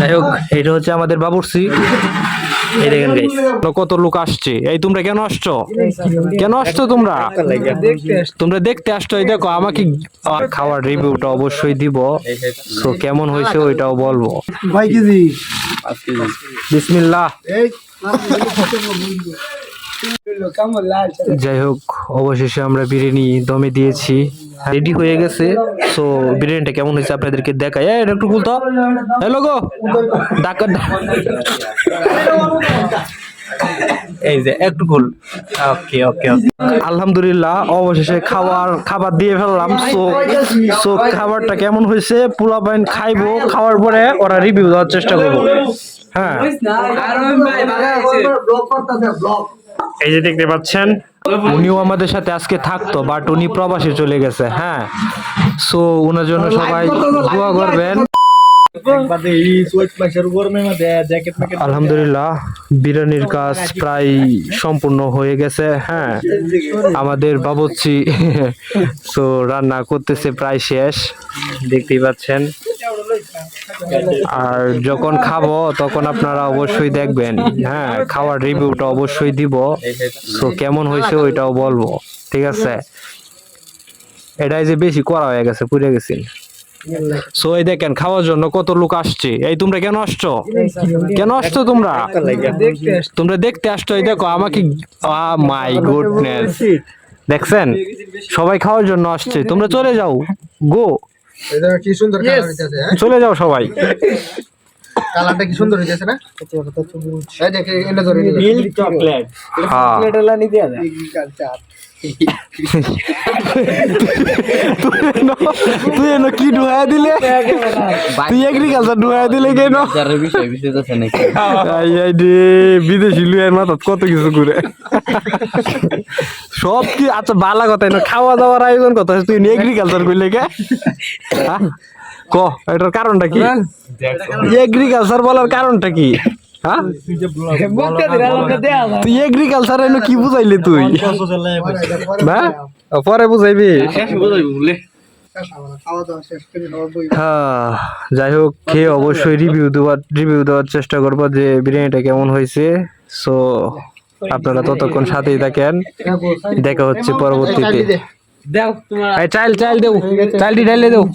যাই হোক, এটা হচ্ছে আমাদের বাবুর্চি। এই দেখেন গাইস, কত লোক আসছে। এই তোমরা কেন আসছো? কেন আসছো তোমরা? তোমরা দেখতে আসছো। এই দেখো, আমাকে খাওয়ার রিভিউটা অবশ্যই দিব। তো কেমন হয়েছে ওইটাও বলবো। কয় কেজি? বিসমিল্লাহ। যাই হোক, অবশেষে আমরা বিরিয়ানি দমে দিয়েছি, রেডি হয়ে গেছে। সো বিরিয়ানিটা কেমন হয়েছে আপনাদেরকে দেখাই। এটা একটু বলতো, হ্যালো গো ডাকা। এই যে একটু ভুল। ওকে ওকে ওকে, আলহামদুলিল্লাহ অবশেষে খাবার দিয়ে ফেললাম। সো খাবারটা কেমন হয়েছে পুরা পয়েন্ট খাইবো, খাওয়ার পরে ওরা রিভিউ দেওয়ার চেষ্টা করবো। হ্যাঁ, এই যে দেখতে পাচ্ছেন, উনিও আমাদের সাথে আজকে থাকতো, বাট উনি প্রবাসে চলে গেছে। হ্যাঁ, সো ওনার জন্য সবাই দোয়া করবেন। আলহামদুলিল্লাহ বিরিয়ানির কাজ প্রায় সম্পূর্ণ হয়ে গেছে। হ্যাঁ, আমাদের বাবুর্চি সো রান্না করতেছে, প্রায় শেষ, দেখতেই পাচ্ছেন। আর যখন খাবো তখন আপনারা অবশ্যই দেখবেন। হ্যাঁ, খাওয়ার রিভিউটা অবশ্যই দিব। সো কেমন হয়েছে ওইটাও বলবো, ঠিক আছে? এটাই যে বেশি করা হয়ে গেছে, পুড়ে গেছি। সো এই দেখেন, খাওয়ার জন্য কত লোক আসছে। এই তোমরা কেন আসছো? কেন আসছো তোমরা? তোমরা দেখতে আসছো। এই দেখো, আমাকে মাই গুডনেস, দেখছেন সবাই খাওয়ার জন্য আসছে। তোমরা চলে যাও, গো, কি সুন্দর কালার হইতাছে। চলে যাও সবাই। কালারটা কি সুন্দর হইতাছে না? এই দেখে এটা ধরে মিল্ক চকলেট। হ্যাঁ, চকলেট এলা নি দিয়া যায়। তুই এনো কি ঢুকায় দিলে? তুই এগ্রিকালচার ঢুকায় দিলে কেন? বিদেশি লুয়ের মাথা কত কিছু করে সব কি। আচ্ছা বালা কথা, এনে খাওয়া দাওয়ার আয়োজন কথা, তুই এগ্রিকালচার করলে কে? ক, এটার কারণটা কি? এগ্রিকালচার বলার কারণটা কি? হ্যাঁ, তুই এগ্রিকালচার এনে কি বুঝাইলি তুই? না, পরে বুঝাইবি। হ্যাঁ, যাই হোক, খেয়ে অবশ্যই রিভিউ দেওয়ার চেষ্টা করবো যে বিরিয়ানিটা কেমন হয়েছে। সো আপনারা ততক্ষণ সাথেই থাকেন, দেখা হচ্ছে পরবর্তীতে। চাইল্ডটি ঢাইলে দেও,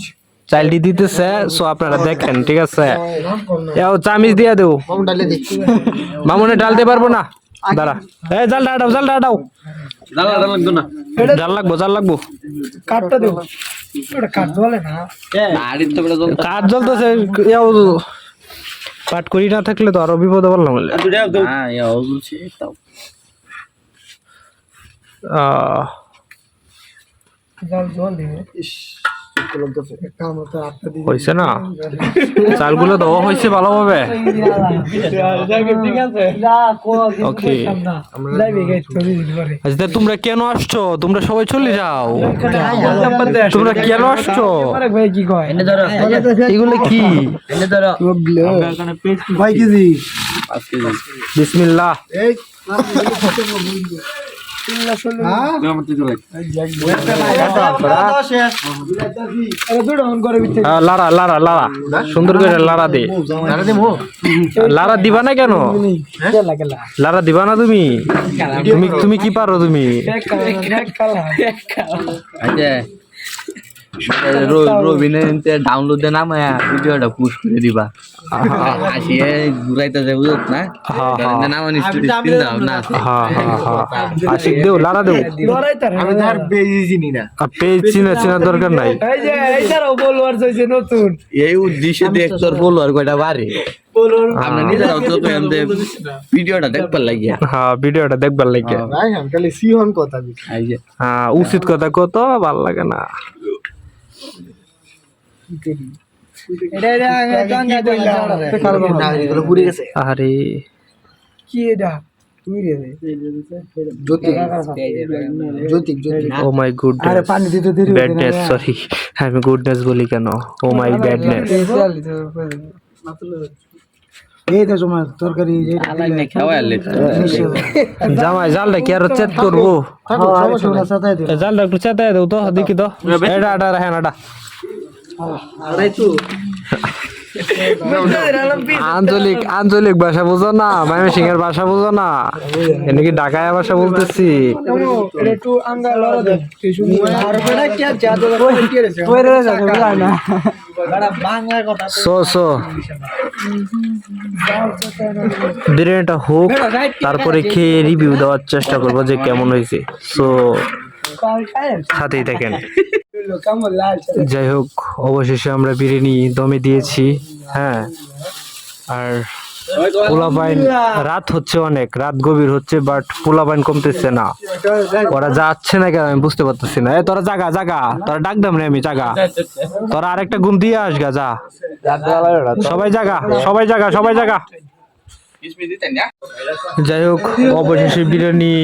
চাইল্ডটি দিতেছে। সো আপনারা দেখেন, ঠিক আছে? চামিচ দিয়ে দেও। মামুনে ডালতে পারবো না, দাঁড়া। এই জালটা আটাও, জালটা আটাও। জাল লাগবো। কাটটা দেও। ওটা কাট বলে না। কাঠ জ্বলতেছে। কাঠ করি না থাকলে তো আরো বিপদে বললাম। জল জল দিবে। হয়েছে না? চালগুলো দেওয়া হয়েছে ভালোভাবে। ওকে, আচ্ছা তোমরা কেন আসছো? তোমরা সবাই চলে যাও। তোমরা কেন আসছো? এগুলো কি? কয় কেজি? বিসমিল্লাহ। লারা লারা লারা, সুন্দর করে লারা দে। লারা দিবা না কেন? লারা দিবা না তুমি? তুমি কি পারো তুমি? ডাউনলোড দে নাম ভিডিওটা পুশ করে দিবা। আসিয়ে ঘুরাইতে যাবো না, আশিক দেও, লারা দেও। আমি তার পেজি চিনি না। পেজ চিনা দরকার নাই। নতুন এই উদ্দেশ্যে দেখ তোর ফলোয়ার কয়টা বাড়ে। আমরা নিজেরাও তো ভিডিওটা দেখবার লাগিয়া। হ্যাঁ, ভিডিওটা দেখবার লাগিয়া। ভাই আমি খালি সিহন কথা বলি। হ্যাঁ, উচিত কথা কত ভাল লাগে না। আরে কি এটা? তুই রে জ্যোতিক ও মাই গুডনেস। আরে পানি দিতে দেরি হবে না। ব্যাডনেস, সরি আমি গুডনেস বলি কেন? ও মাই ব্যাডনেস। এই তো তোমার তরকারি জামাই জালটা কি আর চেক করবো? জালটা একটু চেতাই দেও তো, দেখি তো। এটা এটা হ্যাঁ এটা আঞ্চলিক আঞ্চলিক ভাষা বুঝো না, ময়মনসিংহ এর ভাষা বুঝো না, এনে কি ঢাকায় ভাষা বলতেছি। একটু আঙ্গা লড়া দে আর বেটা কি জাদু কি রে ওরে জাদু না বাংলা কথা সো বিরিয়ানিটা হোক, তারপরে খেয়ে রিভিউ দেওয়ার চেষ্টা করবো যে কেমন হয়েছে। সো সাথেই থাকেন। যাই হোক, অবশেষে আমরা বিরিয়ানি দমে দিয়েছি। হ্যাঁ, আর পোলাপাইন রাত হচ্ছে, অনেক রাত গভীর হচ্ছে, বাট পোলাপাইন কমতেছে না। ওরা যাচ্ছে না কেন আমি বুঝতে পারতেছি না। তোরা জাগা জাগা, তোরা ডাক দাম রে, আমি জাগা, তোরা আরেকটা গুণ দিয়ে আসগা, যা সবাই জাগা, সবাই জাগা, সবাই জাগা। যাই হোক, অবশেষে বিরিয়ানি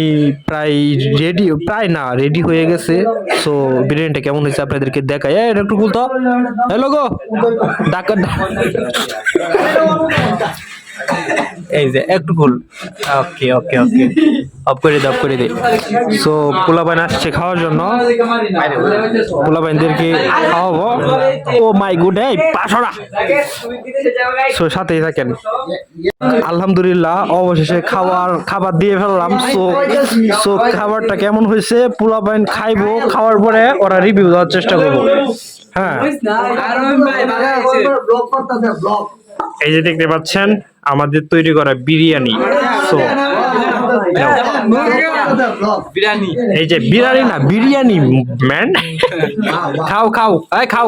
প্রায় রেডি, প্রায় না রেডি হয়ে গেছে। সো বিরিয়ানিটা কেমন হয়েছে আপনাদেরকে দেখাই। একটু বলতো, হ্যালো গো ডাকা, এই যে একটু ভুল। ওকে ওকে ওকে, অফ করে দে, অফ করে দে। সো পোলাপাইন আসছে খাওয়ার জন্য, পোলাপাইনদেরকে খাওয়াবো। ও মাই গুড, এই পাশরা। সো সাথেই থাকেন। আলহামদুলিল্লাহ, অবশেষে খাবার দিয়ে ফেললাম। সো খাবারটা কেমন হয়েছে পোলাপাইন খাইবো, খাওয়ার পরে ওরা রিভিউ দেওয়ার চেষ্টা করবো। হ্যাঁ, এই যে দেখতে পাচ্ছেন আমাদের তৈরি করা বিরিয়ানি। সো এই যে বিরিয়ানি না, বিরিয়ানি ম্যান। খাও খাও, এই খাও,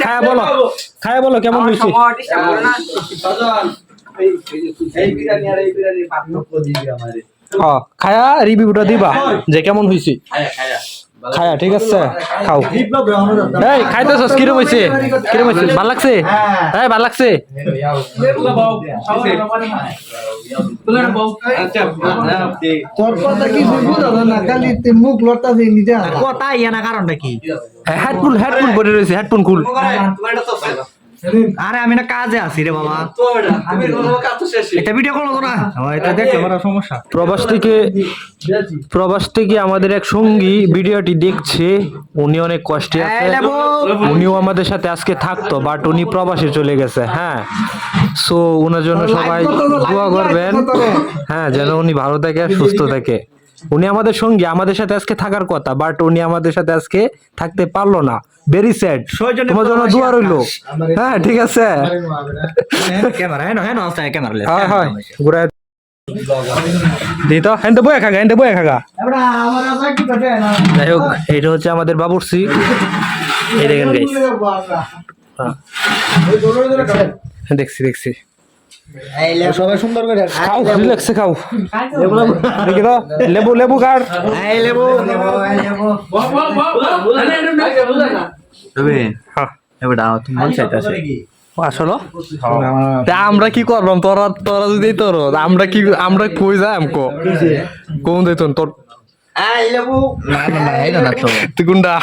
খায়া বলো, খায়া বলো কেমন হয়েছে। খায়া রিভিউটা দিবা যে কেমন হয়েছে। খায়া ঠিক আছে, খাও। এই খাইতেছস, কিরম হইছে, কিরম হইছে, ভাল লাগছে? এই ভাল লাগছে? তোর কথা কি বুঝা না, খালি মুখ লড়তাছে নিজে কথা ইয়া না, কারণটা কি? হেডফোন হেডফোন পরে রয়েছে, হেডফোন খুল। আরে আমি না কাজে আছি রে বাবা, এটা ভিডিও কল না, এটা দেখতে বড় সমস্যা। প্রবাস থেকে আমাদের এক সঙ্গী ভিডিওটি দেখছে, উনি অনেক কষ্টে আছে। উনিও আমাদের সাথে আজকে থাকতো, বাট উনি প্রবাসে চলে গেছে। হ্যাঁ, সো ওনার জন্য সবাই দোয়া করবেন। হ্যাঁ, যেন উনি ভালো থাকে, সুস্থ থাকে। উনি আমাদের সঙ্গী, আমাদের সাথে আজকে থাকার কথা, বাট উনি আমাদের সাথে আজকে থাকতে পারলো না। ভেরি স্যাড, তোমার জন্য দোয়া রইলো। হ্যাঁ ঠিক আছে, ক্যামেরা হেন হেন আছে, ক্যামেরা লে হয় হয় ঘুরে দিত, হেন তো বয়ে খাগা, হেন তো বয়ে খাগা। এবড়া আমার আবার কি কথা না, যাই হোক, এটা হচ্ছে আমাদের বাবুর্চি। এই দেখেন গাইস, দেখছি দেখছি। সবাই সুন্দর করে খাও, রিল্যাক্সে খাও। দেখি তো, লেবু লেবু কার, এই লেবু তবে হ্যাঁ এবড়া তুমি মন চাইতাছে আসলে আমরা কি করলাম, তোরা তোরা যদি তোর আমরা কই যাই আমকো কোন দিত তোর এই লেবু না না না, এটা না তো তুই কোনটা